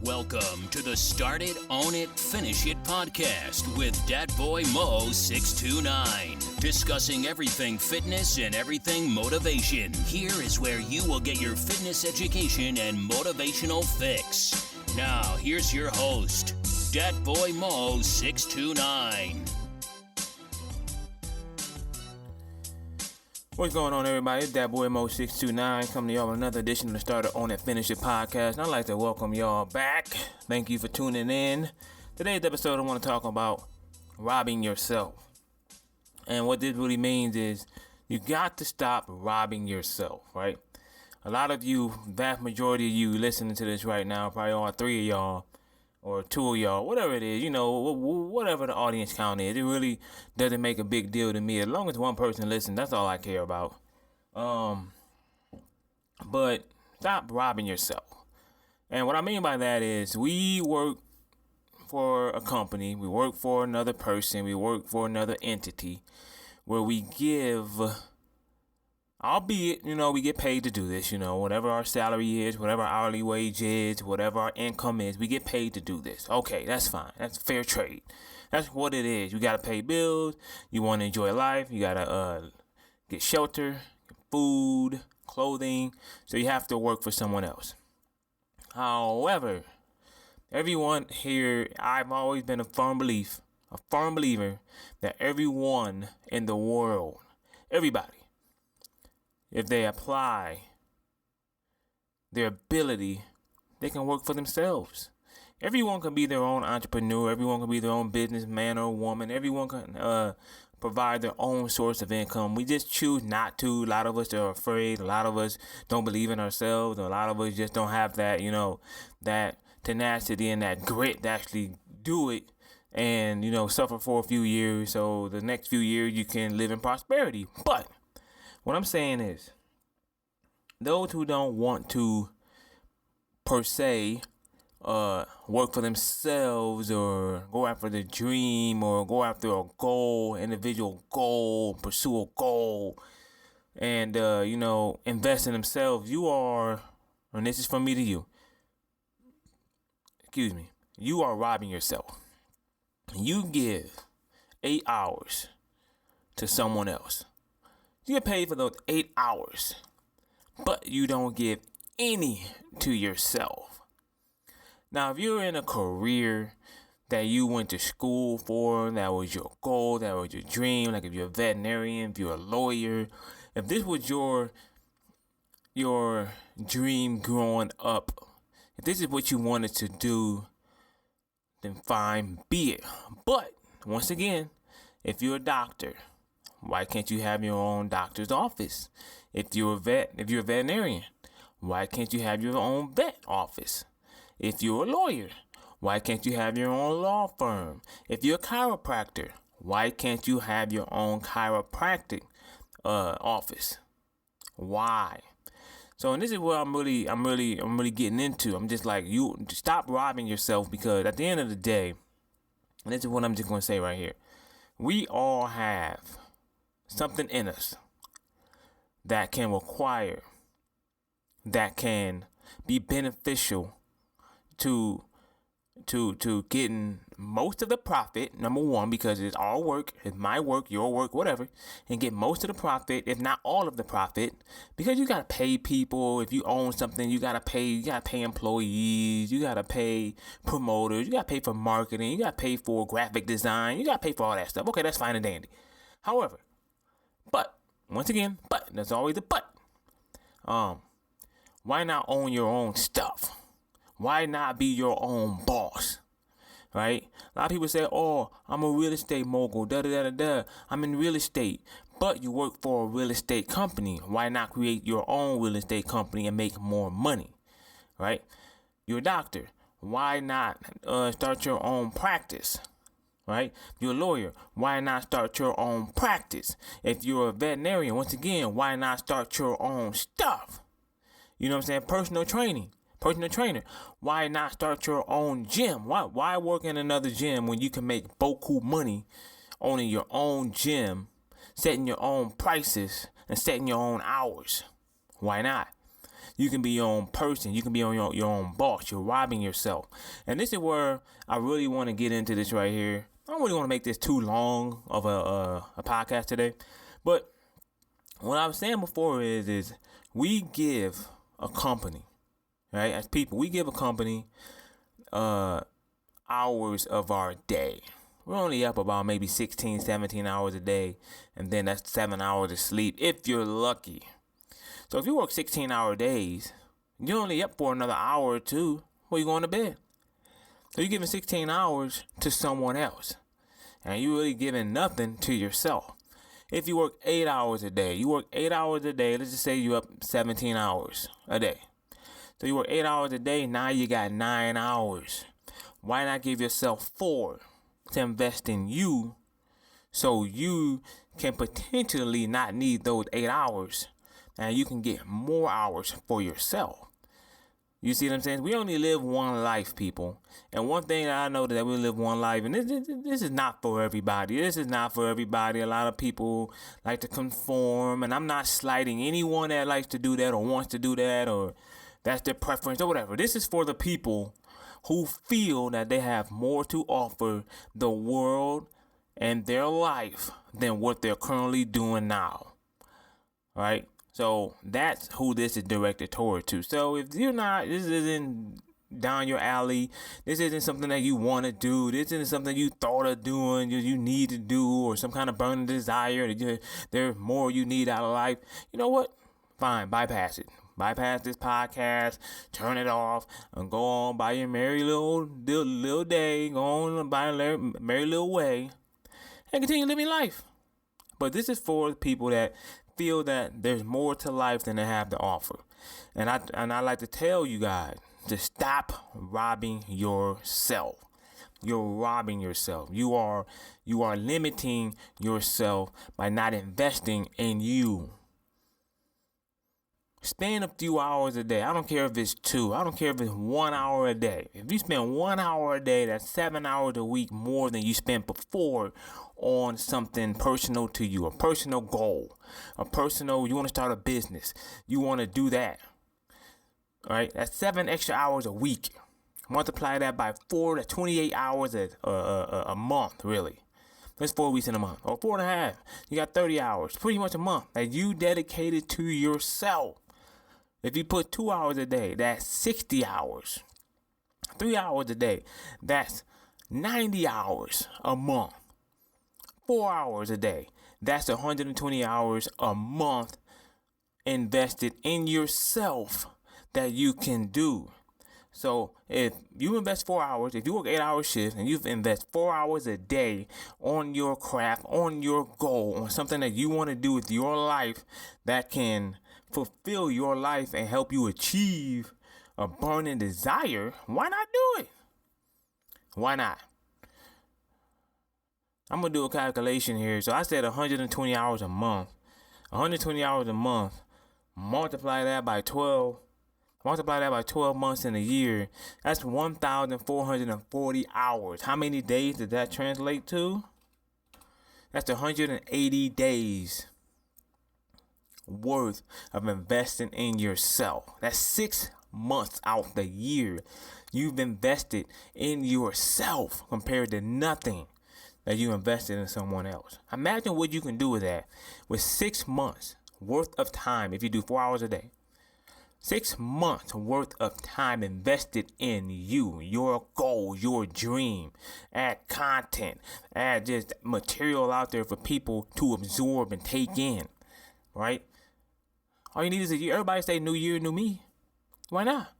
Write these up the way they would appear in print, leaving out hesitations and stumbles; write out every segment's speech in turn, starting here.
Welcome to the Start It, Own It, Finish It podcast with Dat Boy Mo 629. Discussing everything fitness and everything motivation. Here is where you will get your fitness education and motivational fix. Now, here's your host, Dat Boy Mo 629. What's going on, everybody? It's Dat Boy Mo 629 coming to y'all with another edition of the Start It, Own It, Finish It podcast. And I'd like to welcome y'all back. Thank you for tuning in. Today's episode, I want to talk about robbing yourself. And what this really means is you got to stop robbing yourself, right? A lot of you, vast majority of you listening to this right now, probably all three of y'all or two of y'all, whatever it is, you know, whatever the audience count is, it really doesn't make a big deal to me. As long as one person listens, that's all I care about. But stop robbing yourself. And what I mean by that is we work for a company, we work for another person, we work for another entity where we give, albeit, you know, we get paid to do this, you know, whatever our salary is, whatever our hourly wage is, whatever our income is, we get paid to do this. Okay, that's fine. That's fair trade. That's what it is. You got to pay bills. You want to enjoy life. You got to get shelter, food, clothing. So you have to work for someone else. However, everyone here, I've always been a firm believer that everyone in the world, everybody, if they apply their ability, they can work for themselves. Everyone can be their own entrepreneur. Everyone can be their own businessman or woman. Everyone can provide their own source of income. We just choose not to. A lot of us are afraid. A lot of us don't believe in ourselves. A lot of us just don't have that, you know, that tenacity and that grit to actually do it and, you know, suffer for a few years. So the next few years you can live in prosperity. But what I'm saying is, those who don't want to, per se, work for themselves or go after the dream or go after a goal, individual goal, pursue a goal, and, you know, invest in themselves, you are, and this is from me to you, you are robbing yourself. You give 8 hours to someone else. You get paid for those 8 hours, but you don't give any to yourself. Now, if you're in a career that you went to school for, that was your goal, that was your dream, like if you're a veterinarian, if you're a lawyer, if this was your dream growing up, if this is what you wanted to do, then fine, be it. But once again, if you're a doctor, why can't you have your own doctor's office? If you're a veterinarian, why can't you have your own vet office? If you're a lawyer, why can't you have your own law firm? If you're a chiropractor, why can't you have your own chiropractic office? Why? So, and this is what I'm really getting into. I'm just like, you stop robbing yourself, because at the end of the day, and this is what I'm just going to say right here. We all have something in us that can be beneficial to getting most of the profit, number one, because it's our work, it's my work, your work, whatever, and get most of the profit, if not all of the profit, because you gotta pay people. If you own something, you gotta pay employees, you gotta pay promoters, you gotta pay for marketing, you gotta pay for graphic design, you gotta pay for all that stuff. Okay, that's fine and dandy. However, once again, there's always a but. Why not own your own stuff? Why not be your own boss? Right? A lot of people say, oh, I'm a real estate mogul, I'm in real estate. But you work for a real estate company. Why not create your own real estate company and make more money? Right? You're a doctor. Why not start your own practice? Right? You're a lawyer. Why not start your own practice? If you're a veterinarian, once again, why not start your own stuff? You know what I'm saying? Personal trainer. Why not start your own gym? Why work in another gym when you can make boku money owning your own gym, setting your own prices, and setting your own hours? Why not? You can be your own person. You can be on your own boss. You're robbing yourself. And this is where I really want to get into this right here. I don't really want to make this too long of a podcast today. But what I was saying before is we give a company, right? As people, we give a company hours of our day. We're only up about maybe 16, 17 hours a day, and then that's 7 hours of sleep if you're lucky. So if you work 16-hour days, you're only up for another hour or two before you going to bed. So you're giving 16 hours to someone else, and you're really giving nothing to yourself. If you work 8 hours a day, let's just say you're up 17 hours a day. So you work 8 hours a day, now you got 9 hours. Why not give yourself 4 to invest in you so you can potentially not need those 8 hours and you can get more hours for yourself? You see what I'm saying? We only live one life, people. And one thing that I know that we live one life, and this is not for everybody. This is not for everybody. A lot of people like to conform, and I'm not slighting anyone that likes to do that or wants to do that or that's their preference or whatever. This is for the people who feel that they have more to offer the world and their life than what they're currently doing now. All right? So that's who this is directed toward to. So if you're not, this isn't down your alley, this isn't something that you want to do, this isn't something you thought of doing, you need to do, or some kind of burning desire that there's more you need out of life, you know what? Fine, bypass it. Bypass this podcast, turn it off, and go on by your merry little day, go on by your merry little way, and continue living life. But this is for the people that feel that there's more to life than they have to offer. And I like to tell you guys to stop robbing yourself. You're robbing yourself. You are limiting yourself by not investing in you. Spend a few hours a day. I don't care if it's 2. I don't care if it's 1 hour a day. If you spend 1 hour a day, that's 7 hours a week more than you spent before on something personal to you, a personal goal, you want to start a business. You want to do that. All right. That's 7 extra hours a week. Multiply that by 4 to 28 hours a month, really. That's 4 weeks in a month, or 4.5. You got 30 hours, pretty much a month that you dedicated to yourself. If you put 2 hours a day, that's 60 hours. 3 hours a day, that's 90 hours a month. 4 hours a day, that's 120 hours a month invested in yourself that you can do. So if you invest 4 hours, if you work 8-hour shifts and you invest 4 hours a day on your craft, on your goal, on something that you want to do with your life that can fulfill your life and help you achieve a burning desire, why not do it? Why not? I'm going to do a calculation here. So I said 120 hours a month. 120 hours a month. Multiply that by 12. Multiply that by 12 months in a year. That's 1,440 hours. How many days did that translate to? That's 180 days worth of investing in yourself. That's 6 months out the year you've invested in yourself compared to nothing that you invested in someone else. Imagine what you can do with that with 6 months worth of time if you do 4 hours a day. 6 months worth of time invested in you, your goal, your dream. Add content, add just material out there for people to absorb and take in, right? All you need is a year. Everybody say new year, new me. Why not?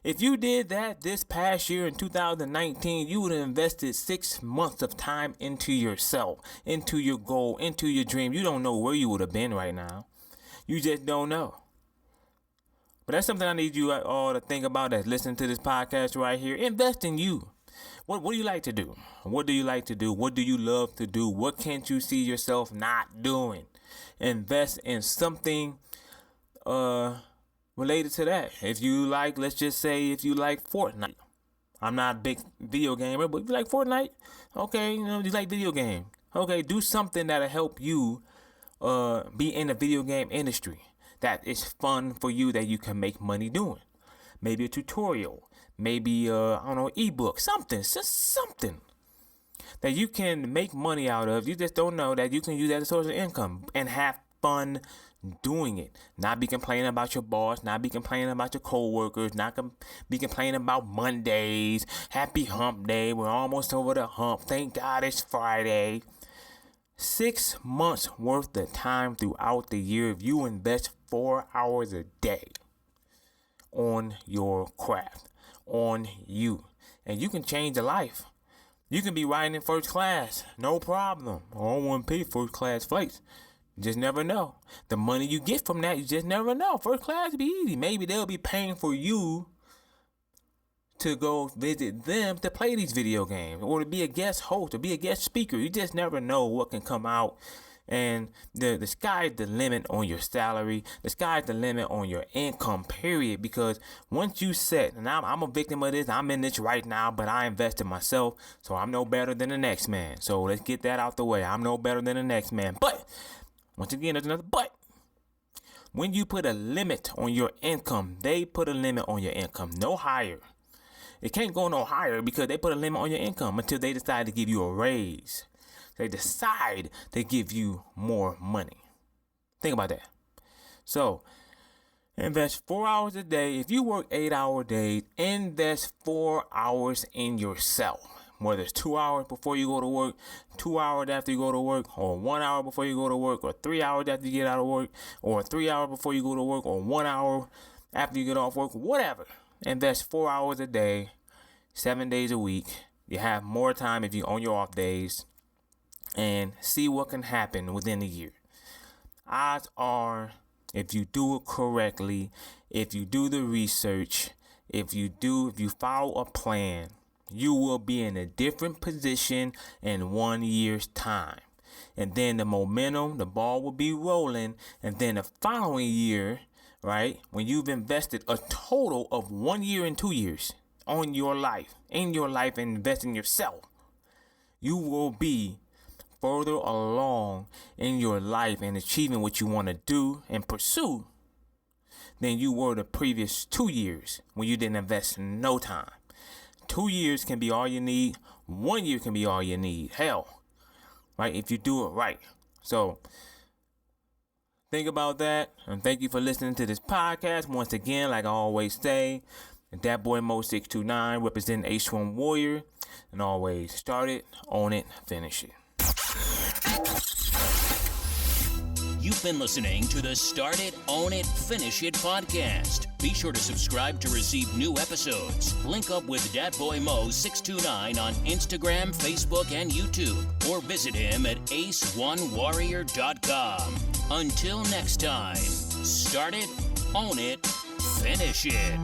If you did that this past year in 2019, you would have invested 6 months of time into yourself, into your goal, into your dream. You don't know where you would have been right now. You just don't know. But that's something I need you all to think about as listening to this podcast right here. Invest in you. What do you like to do? What do you like to do? What do you love to do? What can't you see yourself not doing? Invest in something related to that. If you like, let's just say if you like Fortnite. I'm not a big video gamer, but if you like Fortnite, okay, you like video game. Okay, do something that'll help you be in the video game industry. that is fun for you that you can make money doing. Maybe a tutorial, maybe ebook, something, just something that you can make money out of. You just don't know that you can use that as a source of income and have fun doing it. Not be complaining about your boss, not be complaining about your coworkers, not be complaining about Mondays. Happy hump day. We're almost over the hump. Thank God it's Friday. 6 months worth of time throughout the year if you invest 4 hours a day on your craft, on you. And you can change a life. You can be riding in first class, no problem. I don't want to pay first class flights. You just never know. The money you get from that, you just never know. First class be easy. Maybe they'll be paying for you to go visit them to play these video games or to be a guest host or be a guest speaker. You just never know what can come out. And the sky's the limit on your salary. The sky's the limit on your income, period. Because once you set, and I'm a victim of this, I'm in this right now, but I invest in myself, so I'm no better than the next man. So let's get that out the way. I'm no better than the next man. But, once again, there's another but. When you put a limit on your income, they put a limit on your income, no higher. It can't go no higher because they put a limit on your income until they decide to give you a raise. They decide to give you more money. Think about that. So, invest 4 hours a day. If you work 8-hour days, invest 4 hours in yourself. Whether it's 2 hours before you go to work, 2 hours after you go to work, or 1 hour before you go to work, or 3 hours after you get out of work, or 3 hours before you go to work, or 1 hour after you get off work, whatever. Invest 4 hours a day, 7 days a week. You have more time if you on your off days. And see what can happen within a year. Odds are, if you do it correctly, if you do the research, if you follow a plan, you will be in a different position in 1 year's time. And then the momentum, the ball will be rolling. And then the following year, right, when you've invested a total of 1 year and 2 years on your life, in your life, and invest in yourself, you will be further along in your life and achieving what you want to do and pursue than you were the previous 2 years when you didn't invest no time. 2 years can be all you need. 1 year can be all you need. Hell, right? If you do it right. So think about that. And thank you for listening to this podcast. Once again, like I always say, that boy Mo 629 representing H1 Warrior. And always start it, own it, finish it. You've been listening to the Start It, Own It, Finish It podcast. Be sure to subscribe to receive new episodes. Link up with Dat Boy Mo 629 on Instagram, Facebook, and YouTube. Or visit him at ace1warrior.com. Until next time, start it, own it, finish it.